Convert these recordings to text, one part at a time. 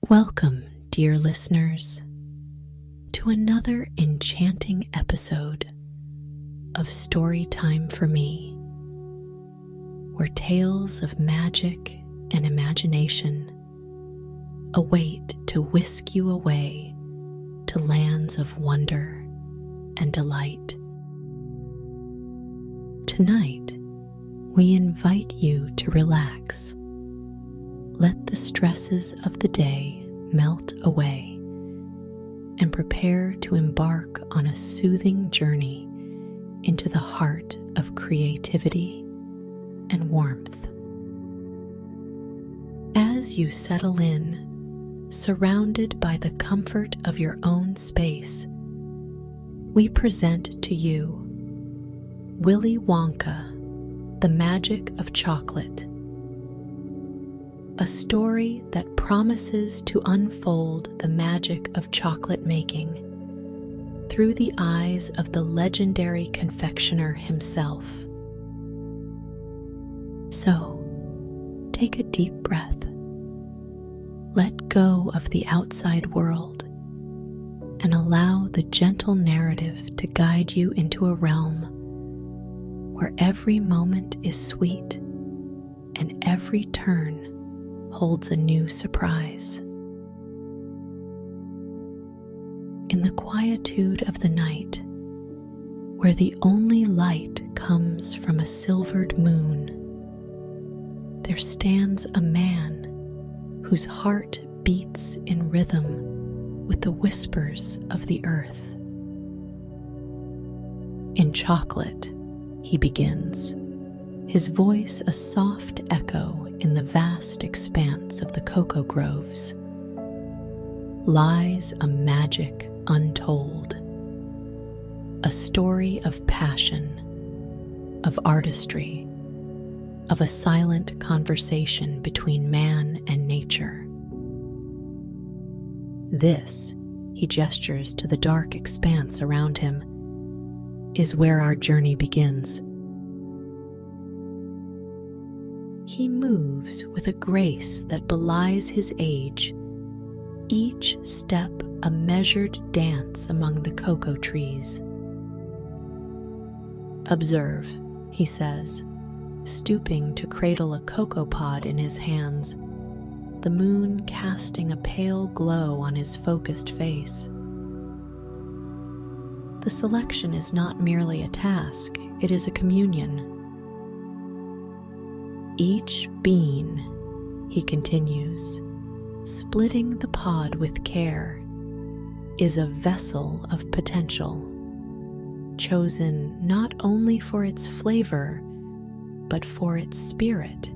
Welcome, dear listeners, to another enchanting episode of Story Time for Me, where tales of magic and imagination await to whisk you away to lands of wonder and delight. Tonight, we invite you to relax. Let the stresses of the day melt away and prepare to embark on a soothing journey into the heart of creativity and warmth. As you settle in, surrounded by the comfort of your own space, we present to you Willy Wonka, The Magic of Chocolate, a story that promises to unfold the magic of chocolate making through the eyes of the legendary confectioner himself. So, take a deep breath. Let go of the outside world and allow the gentle narrative to guide you into a realm where every moment is sweet and every turn holds a new surprise. In the quietude of the night, where the only light comes from a silvered moon, there stands a man whose heart beats in rhythm with the whispers of the earth. In chocolate, he begins, his voice a soft echo in the vast expanse of the cocoa groves, lies a magic untold, a story of passion, of artistry, of a silent conversation between man and nature. This, he gestures to the dark expanse around him, is where our journey begins. He moves with a grace that belies his age, each step a measured dance among the cocoa trees. "Observe," he says, stooping to cradle a cocoa pod in his hands, the moon casting a pale glow on his focused face. The selection is not merely a task, it is a communion. Each bean, he continues, splitting the pod with care, is a vessel of potential, chosen not only for its flavor, but for its spirit.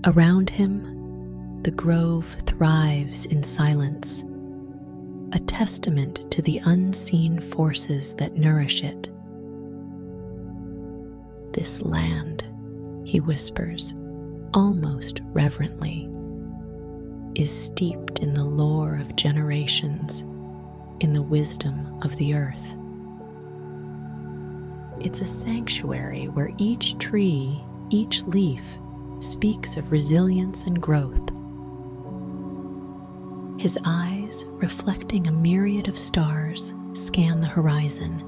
Around him, the grove thrives in silence, a testament to the unseen forces that nourish it. "This land," he whispers, almost reverently, "is steeped in the lore of generations, in the wisdom of the earth. It's a sanctuary where each tree, each leaf, speaks of resilience and growth." His eyes, reflecting a myriad of stars, scan the horizon.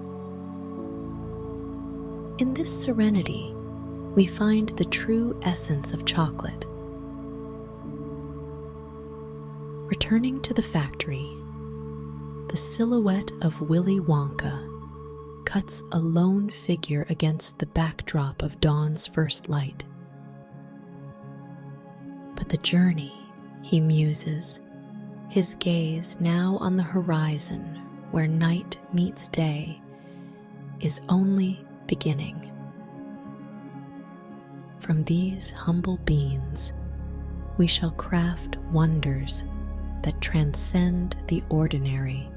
In this serenity, we find the true essence of chocolate. Returning to the factory, the silhouette of Willy Wonka cuts a lone figure against the backdrop of dawn's first light. But the journey, he muses, his gaze now on the horizon where night meets day, is only beginning. From these humble beings, we shall craft wonders that transcend the ordinary,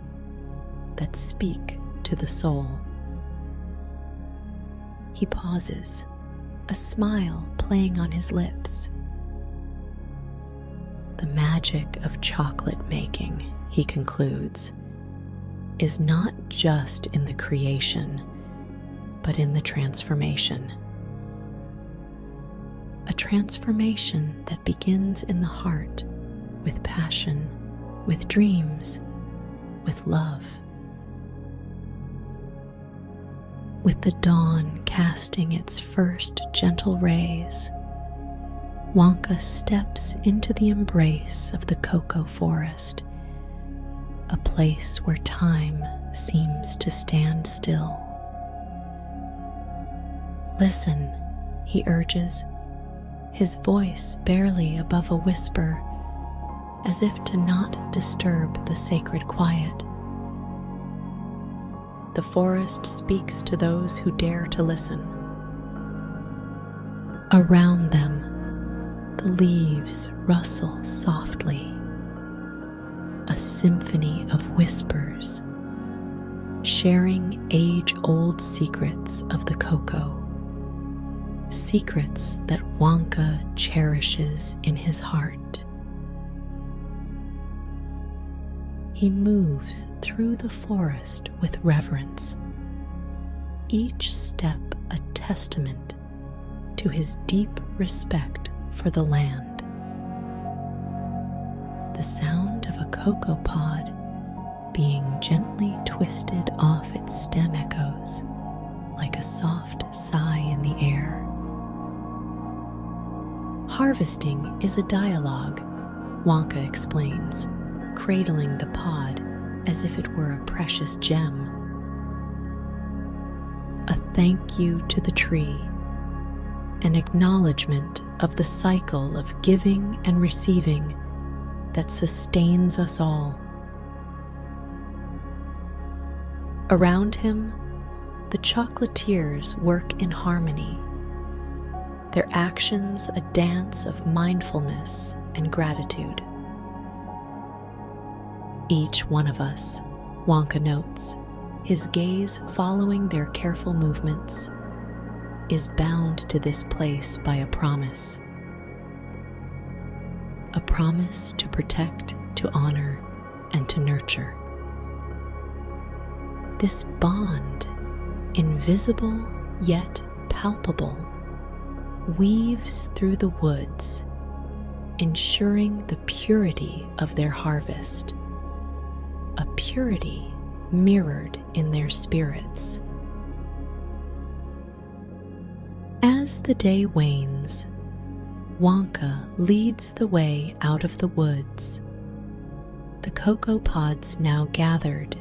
that speak to the soul. He pauses, a smile playing on his lips. "The magic of chocolate making," he concludes, "is not just in the creation, but in the transformation. a transformation that begins in the heart with passion, with dreams, with love. With the dawn casting its first gentle rays, Wonka steps into the embrace of the cocoa forest, a place where time seems to stand still. "Listen," he urges, his voice barely above a whisper, as if to not disturb the sacred quiet. The forest speaks to those who dare to listen. Around them, the leaves rustle softly, a symphony of whispers, sharing age-old secrets of the cocoa, secrets that Wonka cherishes in his heart. He moves through the forest with reverence, each step a testament to his deep respect for the land. The sound of a cocoa pod being gently twisted off its stem echoes like a soft sigh in the air. Harvesting is a dialogue, Wonka explains, cradling the pod as if it were a precious gem. A thank you to the tree, an acknowledgement of the cycle of giving and receiving that sustains us all. Around him, the chocolatiers work in harmony, their actions a dance of mindfulness and gratitude. Each one of us, Wonka notes, his gaze following their careful movements, is bound to this place by a promise. A promise to protect, to honor, and to nurture. This bond, invisible yet palpable, weaves through the woods, ensuring the purity of their harvest, a purity mirrored in their spirits. As the day wanes, Wonka leads the way out of the woods, the cocoa pods now gathered,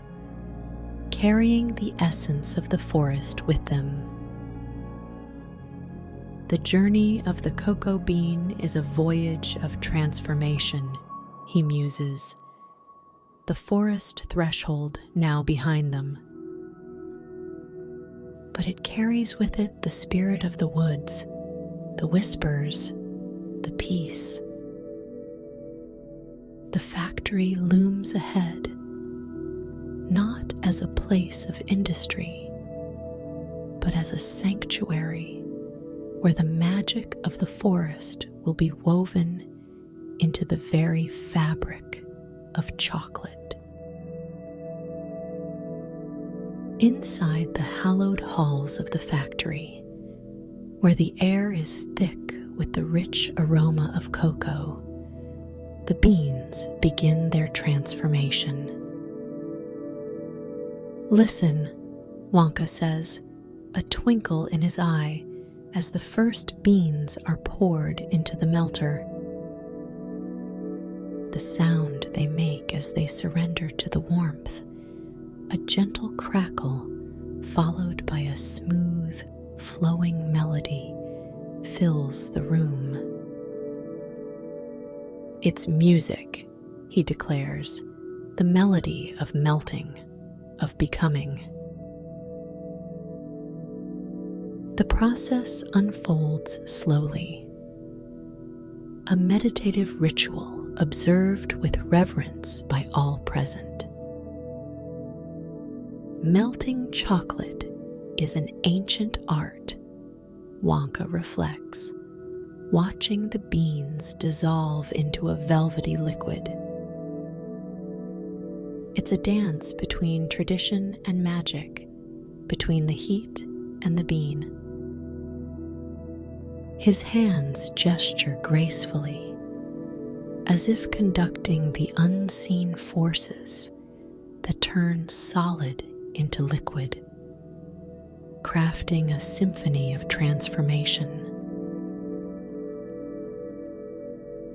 carrying the essence of the forest with them. The journey of the cocoa bean is a voyage of transformation, he muses, the forest threshold now behind them. But it carries with it the spirit of the woods, the whispers, the peace. The factory looms ahead, not as a place of industry, but as a sanctuary where the magic of the forest will be woven into the very fabric of chocolate. Inside the hallowed halls of the factory, where the air is thick with the rich aroma of cocoa, the beans begin their transformation. "Listen," Wonka says, a twinkle in his eye as the first beans are poured into the melter. The sound they make as they surrender to the warmth, a gentle crackle followed by a smooth, flowing melody, fills the room. "It's music," he declares, "the melody of melting, of becoming." The process unfolds slowly, a meditative ritual observed with reverence by all present. Melting chocolate is an ancient art, Wonka reflects, watching the beans dissolve into a velvety liquid. It's a dance between tradition and magic, between the heat and the bean. His hands gesture gracefully, as if conducting the unseen forces that turn solid into liquid, crafting a symphony of transformation.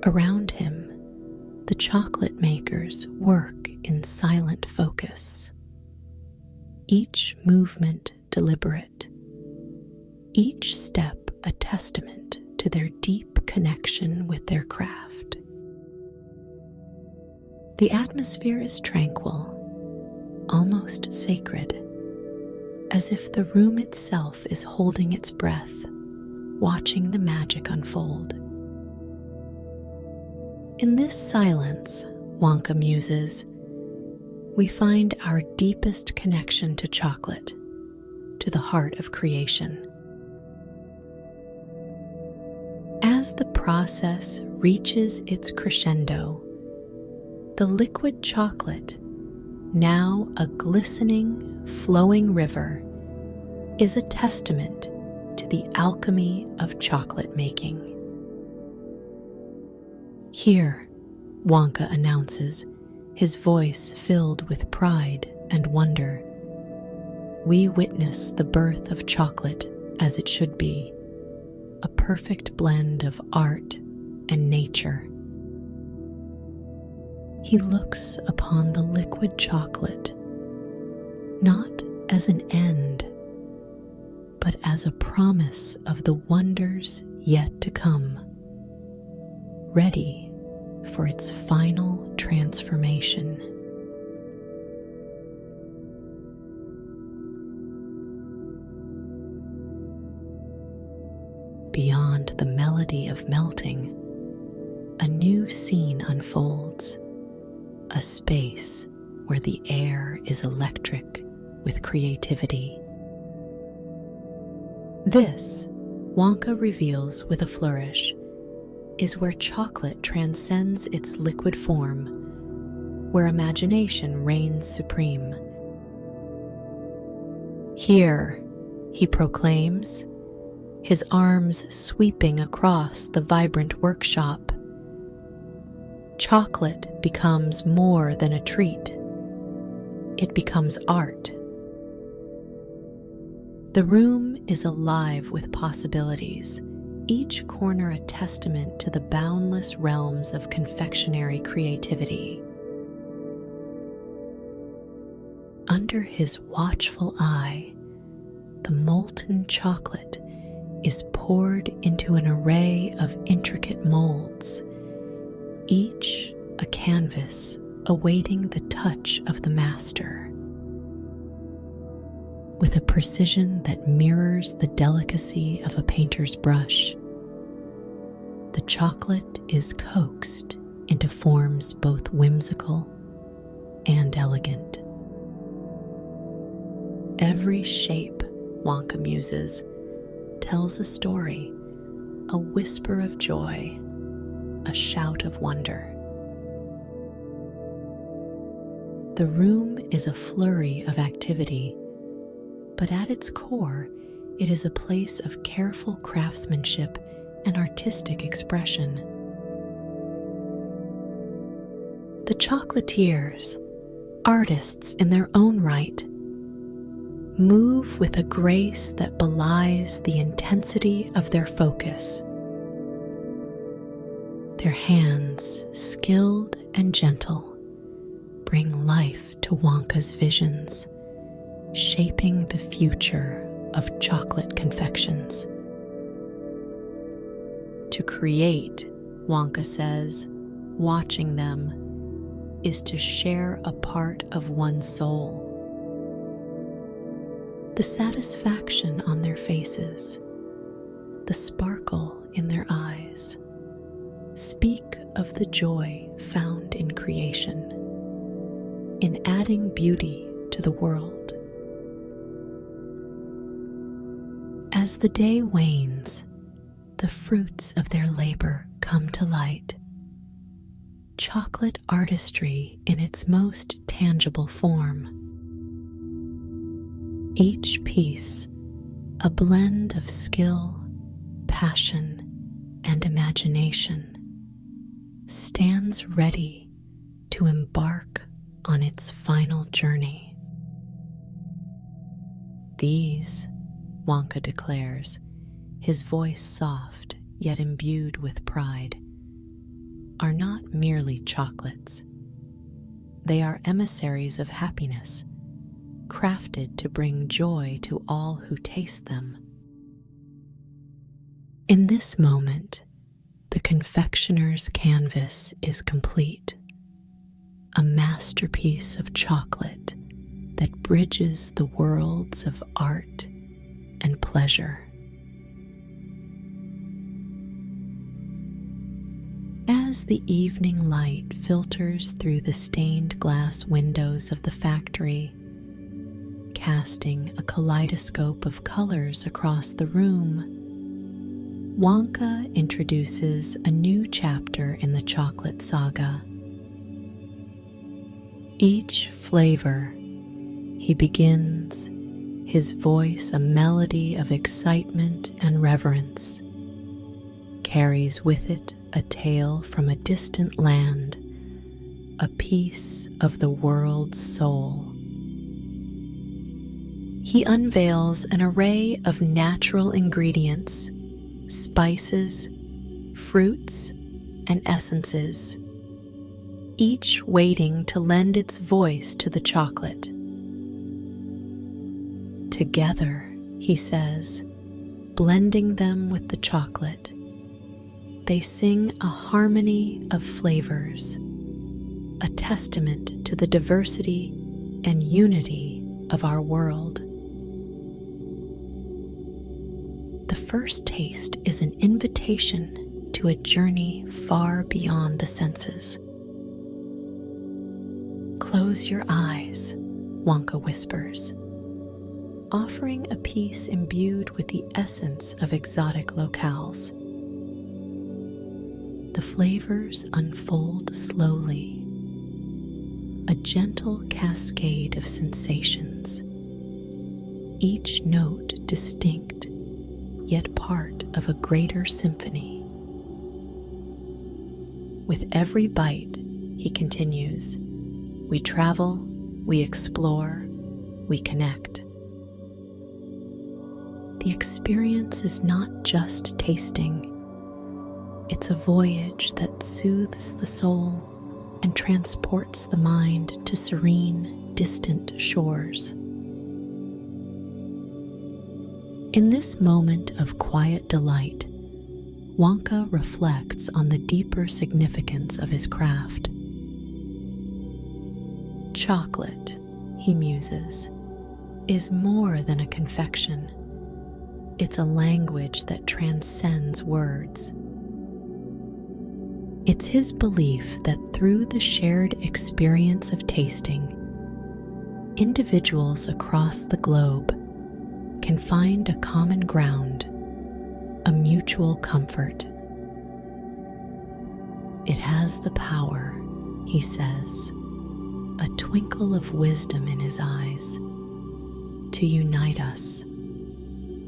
Around him, the chocolate makers work in silent focus, each movement deliberate, each step a testament to their deep connection with their craft. The atmosphere is tranquil, almost sacred, as if the room itself is holding its breath, watching the magic unfold. In this silence, Wonka muses, we find our deepest connection to chocolate, to the heart of creation. As the process reaches its crescendo, the liquid chocolate, now a glistening, flowing river, is a testament to the alchemy of chocolate making. Here, Wonka announces, his voice filled with pride and wonder, we witness the birth of chocolate as it should be, a perfect blend of art and nature. He looks upon the liquid chocolate not as an end, but as a promise of the wonders yet to come, ready for its final transformation. Beyond the melody of melting, a new scene unfolds, a space where the air is electric with creativity. This, Wonka reveals with a flourish, is where chocolate transcends its liquid form, where imagination reigns supreme. Here, he proclaims, his arms sweeping across the vibrant workshop. Chocolate becomes more than a treat. It becomes art. The room is alive with possibilities, each corner a testament to the boundless realms of confectionery creativity. Under his watchful eye, the molten chocolate is poured into an array of intricate molds, each a canvas awaiting the touch of the master. With a precision that mirrors the delicacy of a painter's brush, the chocolate is coaxed into forms both whimsical and elegant. Every shape, Wonka muses, tells a story, a whisper of joy, a shout of wonder. The room is a flurry of activity, but at its core, it is a place of careful craftsmanship and artistic expression. The chocolatiers, artists in their own right, move with a grace that belies the intensity of their focus. Their hands, skilled and gentle, bring life to Wonka's visions, shaping the future of chocolate confections. To create, Wonka says, watching them is to share a part of one's soul. The satisfaction on their faces, the sparkle in their eyes, speak of the joy found in creation, in adding beauty to the world. As the day wanes, the fruits of their labor come to light. Chocolate artistry in its most tangible form. Each piece, a blend of skill, passion, and imagination stands ready to embark on its final journey. These, Wonka declares, his voice soft yet imbued with pride, are not merely chocolates. They are emissaries of happiness, crafted to bring joy to all who taste them. In this moment, the confectioner's canvas is complete, a masterpiece of chocolate that bridges the worlds of art and pleasure. As the evening light filters through the stained glass windows of the factory, casting a kaleidoscope of colors across the room, Wonka introduces a new chapter in the chocolate saga. Each flavor, he begins, his voice a melody of excitement and reverence, carries with it a tale from a distant land, a piece of the world's soul. He unveils an array of natural ingredients, spices, fruits, and essences, each waiting to lend its voice to the chocolate. Together, he says, blending them with the chocolate, they sing a harmony of flavors, a testament to the diversity and unity of our world. The first taste is an invitation to a journey far beyond the senses. Close your eyes, Wonka whispers, offering a piece imbued with the essence of exotic locales. The flavors unfold slowly, a gentle cascade of sensations, each note distinct yet part of a greater symphony. With every bite, he continues, we travel, we explore, we connect. The experience is not just tasting. It's a voyage that soothes the soul and transports the mind to serene, distant shores. In this moment of quiet delight, Wonka reflects on the deeper significance of his craft. Chocolate, he muses, is more than a confection. It's a language that transcends words. It's his belief that through the shared experience of tasting, individuals across the globe can find a common ground, a mutual comfort. It has the power, he says, a twinkle of wisdom in his eyes, to unite us,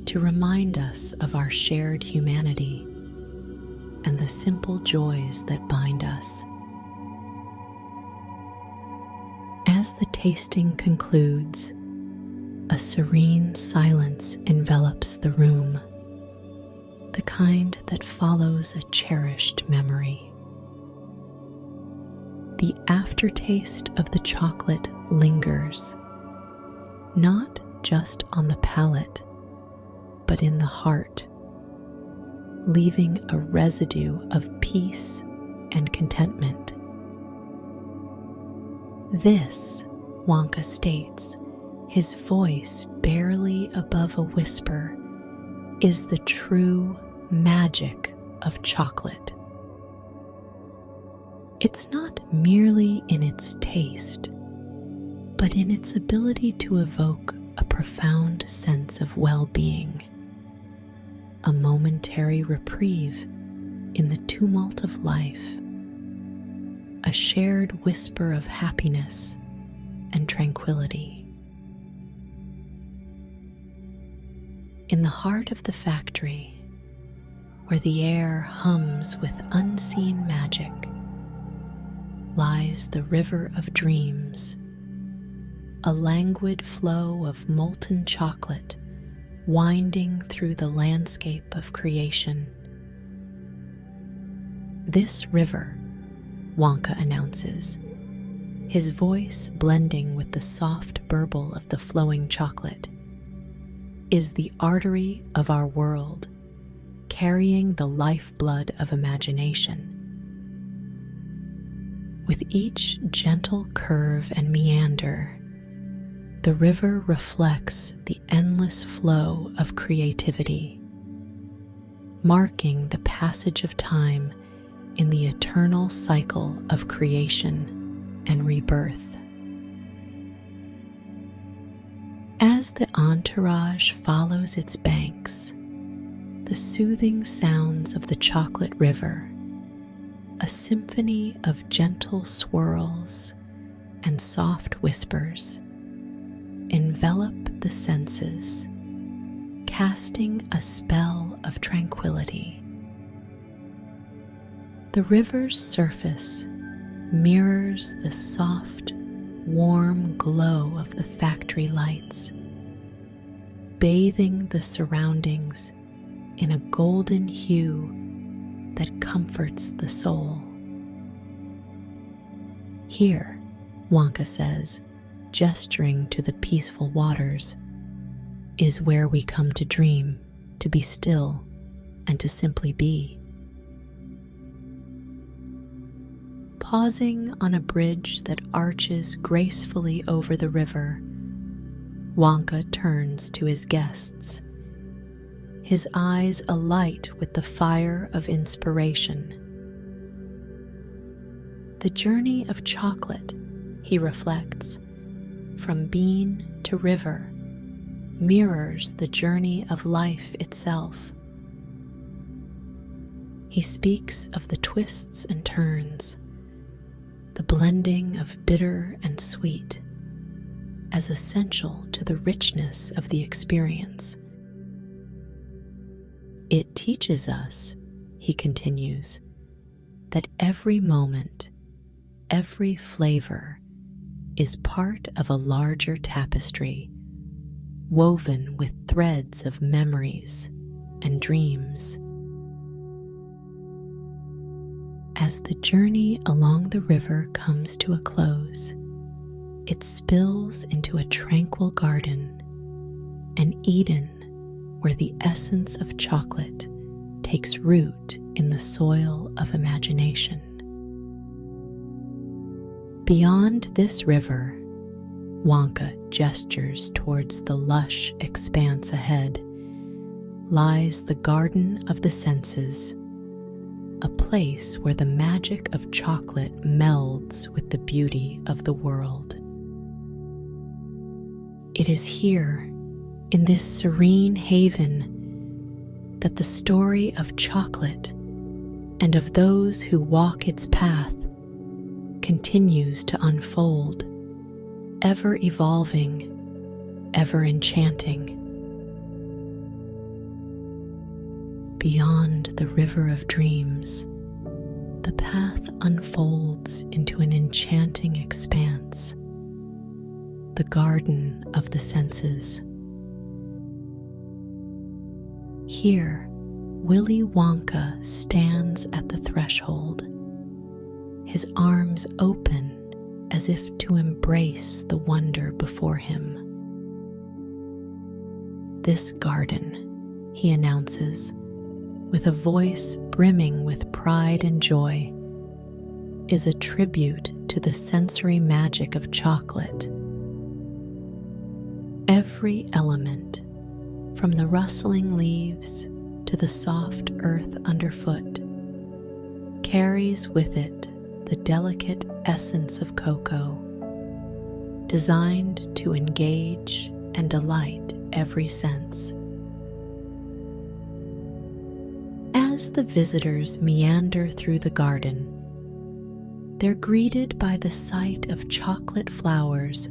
to remind us of our shared humanity and the simple joys that bind us. As the tasting concludes, a serene silence envelops the room, the kind that follows a cherished memory. The aftertaste of the chocolate lingers, not just on the palate, but in the heart, leaving a residue of peace and contentment. This, Wonka states, his voice barely above a whisper, is the true magic of chocolate. It's not merely in its taste, but in its ability to evoke a profound sense of well-being, a momentary reprieve in the tumult of life, a shared whisper of happiness and tranquility. In the heart of the factory, where the air hums with unseen magic, lies the river of dreams, a languid flow of molten chocolate winding through the landscape of creation. "This river," Wonka announces, his voice blending with the soft burble of the flowing chocolate, "is the artery of our world, carrying the lifeblood of imagination. With each gentle curve and meander, the river reflects the endless flow of creativity, marking the passage of time in the eternal cycle of creation and rebirth." As the entourage follows its banks, the soothing sounds of the chocolate river, a symphony of gentle swirls and soft whispers, envelop the senses, casting a spell of tranquility. The river's surface mirrors the soft, warm glow of the factory lights, bathing the surroundings in a golden hue that comforts the soul. "Here," Wonka says, gesturing to the peaceful waters, "is where we come to dream, to be still, and to simply be." Pausing on a bridge that arches gracefully over the river, Wonka turns to his guests, his eyes alight with the fire of inspiration. "The journey of chocolate," he reflects, "from bean to river, mirrors the journey of life itself." He speaks of the twists and turns, the blending of bitter and sweet, as essential to the richness of the experience. "It teaches us," he continues, "that every moment, every flavor is part of a larger tapestry, woven with threads of memories and dreams." As the journey along the river comes to a close, it spills into a tranquil garden, an Eden where the essence of chocolate takes root in the soil of imagination. Beyond this river, Wonka gestures towards the lush expanse ahead, lies the Garden of the Senses, a place where the magic of chocolate melds with the beauty of the world. It is here, in this serene haven, that the story of chocolate and of those who walk its path continues to unfold, ever evolving, ever enchanting. Beyond the river of dreams, the path unfolds into an enchanting expanse, the Garden of the Senses. Here, Willy Wonka stands at the threshold, his arms open as if to embrace the wonder before him. "This garden," he announces, with a voice brimming with pride and joy, "is a tribute to the sensory magic of chocolate. Every element, from the rustling leaves to the soft earth underfoot, carries with it the delicate essence of cocoa, designed to engage and delight every sense." As the visitors meander through the garden, they're greeted by the sight of chocolate flowers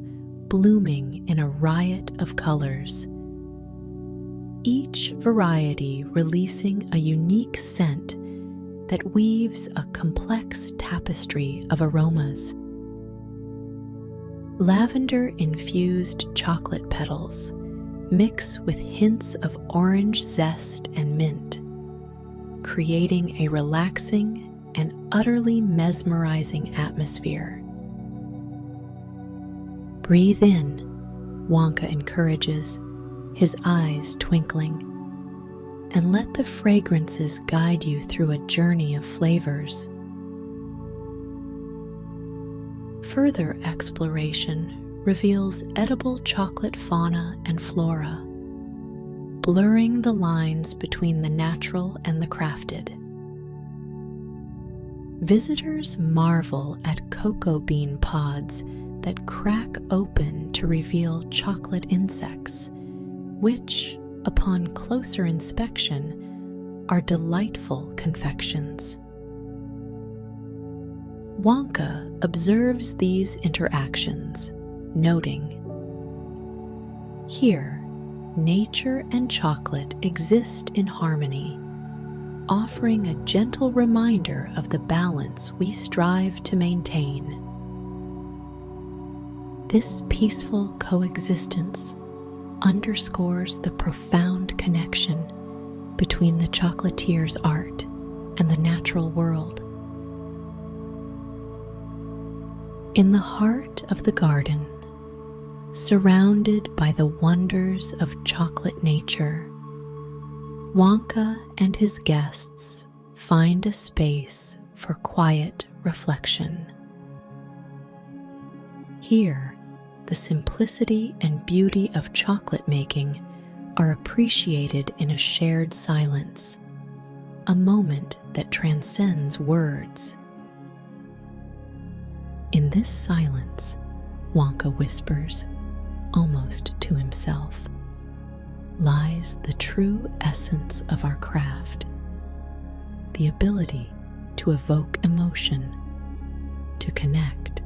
blooming in a riot of colors. each variety releasing a unique scent that weaves a complex tapestry of aromas. Lavender-infused chocolate petals mix with hints of orange zest and mint, creating a relaxing and utterly mesmerizing atmosphere. Breathe in, Wonka encourages, his eyes twinkling, and let the fragrances guide you through a journey of flavors. Further exploration reveals edible chocolate fauna and flora, blurring the lines between the natural and the crafted. Visitors marvel at cocoa bean pods that crack open to reveal chocolate insects, which, upon closer inspection, are delightful confections. Wonka observes these interactions, noting, "Here, nature and chocolate exist in harmony, offering a gentle reminder of the balance we strive to maintain." This peaceful coexistence underscores the profound connection between the chocolatier's art and the natural world. In the heart of the garden, surrounded by the wonders of chocolate nature, Wonka and his guests find a space for quiet reflection. Here, the simplicity and beauty of chocolate making are appreciated in a shared silence, a moment that transcends words. In this silence, Wonka whispers, almost to himself, lies the true essence of our craft, the ability to evoke emotion, to connect,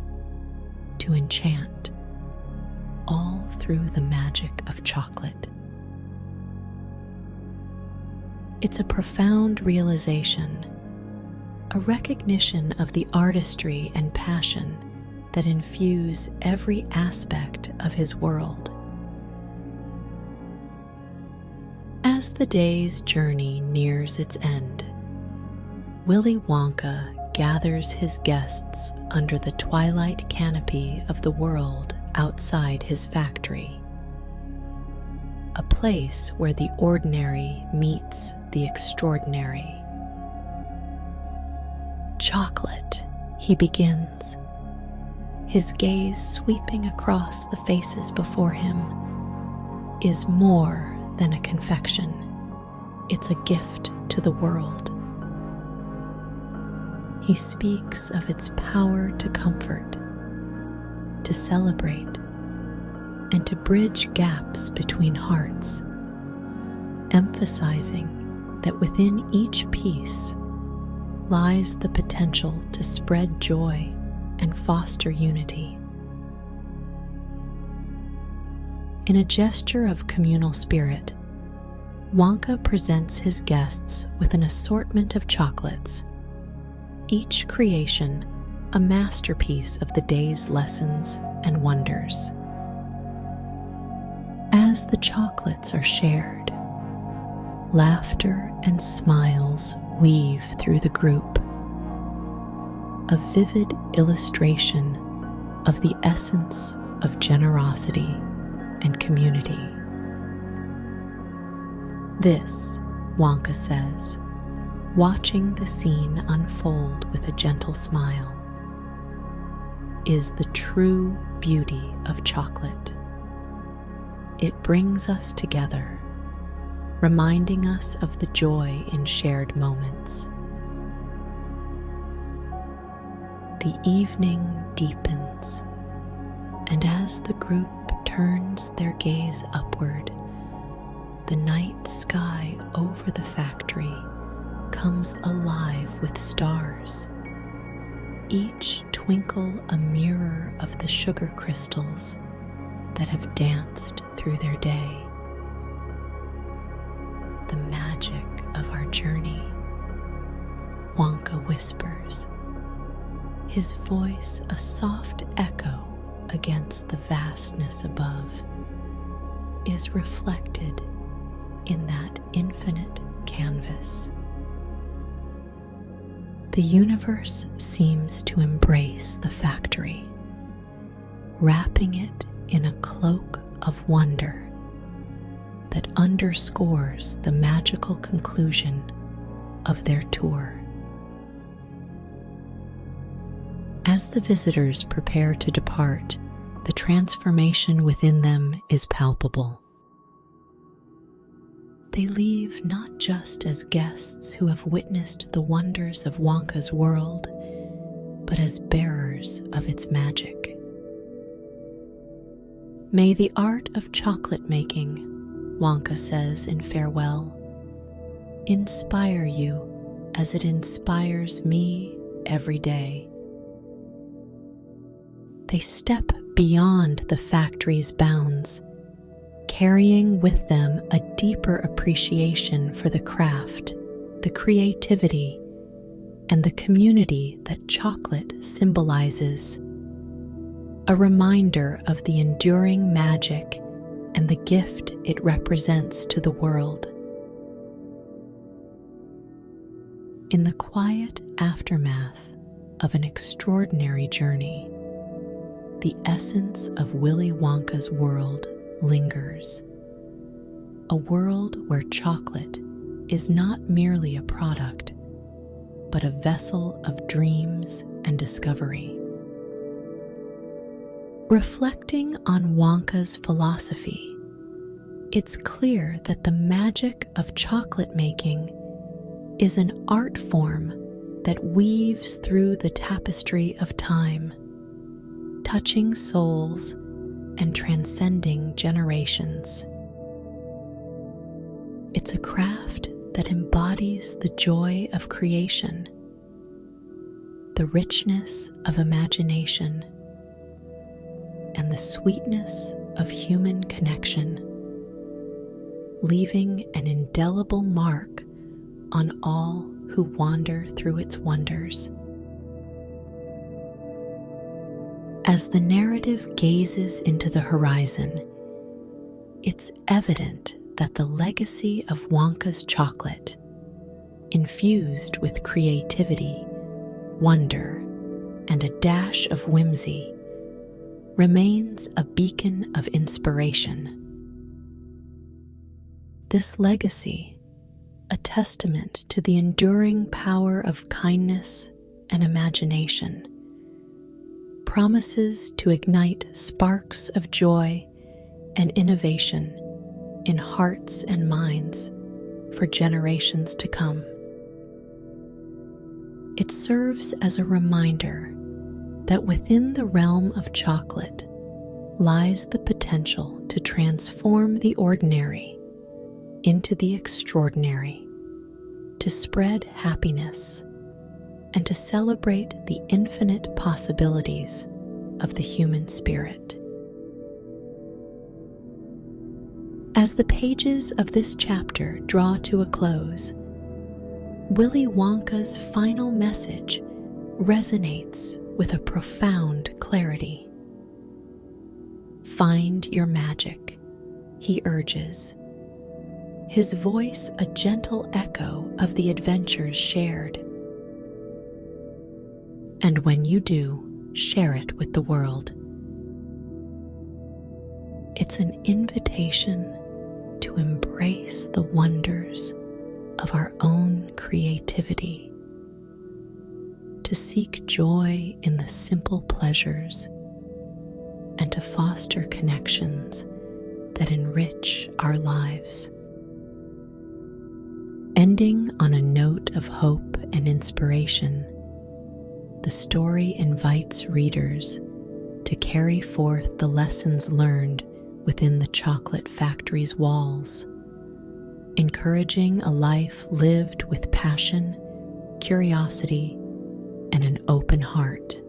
to enchant, all through the magic of chocolate. It's a profound realization, a recognition of the artistry and passion that infuse every aspect of his world. As the day's journey nears its end, Willy Wonka gathers his guests under the twilight canopy of the world outside his factory, a place where the ordinary meets the extraordinary. "Chocolate," he begins, his gaze sweeping across the faces before him, "is more than a confection. It's a gift to the world." He speaks of its power to comfort, to celebrate, and to bridge gaps between hearts, emphasizing that within each piece lies the potential to spread joy and foster unity. In a gesture of communal spirit, Wonka presents his guests with an assortment of chocolates, each creation a masterpiece of the day's lessons and wonders. As the chocolates are shared, laughter and smiles weave through the group, a vivid illustration of the essence of generosity and community. "This," Wonka says, watching the scene unfold with a gentle smile, "is the true beauty of chocolate. It brings us together, reminding us of the joy in shared moments." The evening deepens, and as the group turns their gaze upward, the night sky over the factory comes alive with stars, each twinkle a mirror of the sugar crystals that have danced through their day. the magic of our journey," Wonka whispers, his voice a soft echo against the vastness above, is reflected in that infinite canvas. The universe seems to embrace the factory, wrapping it in a cloak of wonder that underscores the magical conclusion of their tour. As the visitors prepare to depart, the transformation within them is palpable. They leave not just as guests who have witnessed the wonders of Wonka's world, but as bearers of its magic. "May the art of chocolate making," Wonka says in farewell, "inspire you as it inspires me every day." They step beyond the factory's bounds, carrying with them a deeper appreciation for the craft, the creativity, and the community that chocolate symbolizes, a reminder of the enduring magic and the gift it represents to the world. In the quiet aftermath of an extraordinary journey, the essence of Willy Wonka's world lingers. A world where chocolate is not merely a product, but a vessel of dreams and discovery. Reflecting on Wonka's philosophy, it's clear that the magic of chocolate making is an art form that weaves through the tapestry of time, touching souls and transcending generations. It's a craft that embodies the joy of creation, the richness of imagination, and the sweetness of human connection, leaving an indelible mark on all who wander through its wonders. As the narrative gazes into the horizon, it's evident that the legacy of Wonka's chocolate, infused with creativity, wonder, and a dash of whimsy, remains a beacon of inspiration. This legacy, a testament to the enduring power of kindness and imagination, promises to ignite sparks of joy and innovation in hearts and minds for generations to come. It serves as a reminder that within the realm of chocolate lies the potential to transform the ordinary into the extraordinary, to spread happiness, and to celebrate the infinite possibilities of the human spirit. As the pages of this chapter draw to a close, Willy Wonka's final message resonates with a profound clarity. "Find your magic," he urges, his voice a gentle echo of the adventures shared. "And when you do, share it with the world." It's an invitation to embrace the wonders of our own creativity, to seek joy in the simple pleasures, and to foster connections that enrich our lives. Ending on a note of hope and inspiration, the story invites readers to carry forth the lessons learned within the chocolate factory's walls, encouraging a life lived with passion, curiosity, and an open heart.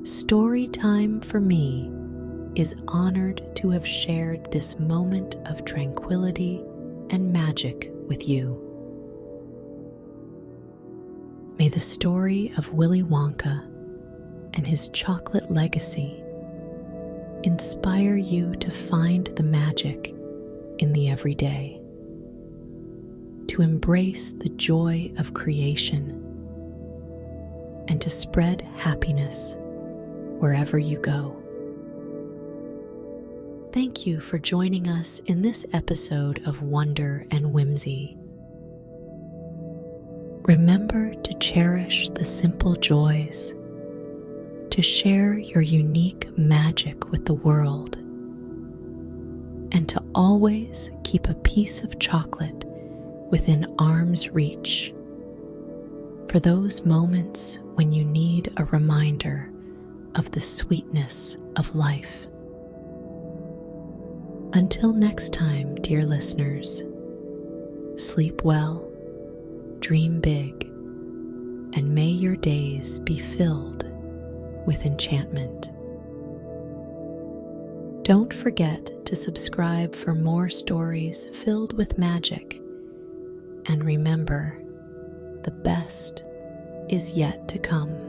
Story time for me is honored to have shared this moment of tranquility and magic with you. May the story of Willy Wonka and his chocolate legacy inspire you to find the magic in the everyday, to embrace the joy of creation, and to spread happiness wherever you go. Thank you for joining us in this episode of Wonder and Whimsy. Remember to cherish the simple joys, to share your unique magic with the world, and to always keep a piece of chocolate within arm's reach for those moments when you need a reminder of the sweetness of life. Until next time, dear listeners, sleep well, dream big, and may your days be filled with enchantment. Don't forget to subscribe for more stories filled with magic, and remember, the best is yet to come.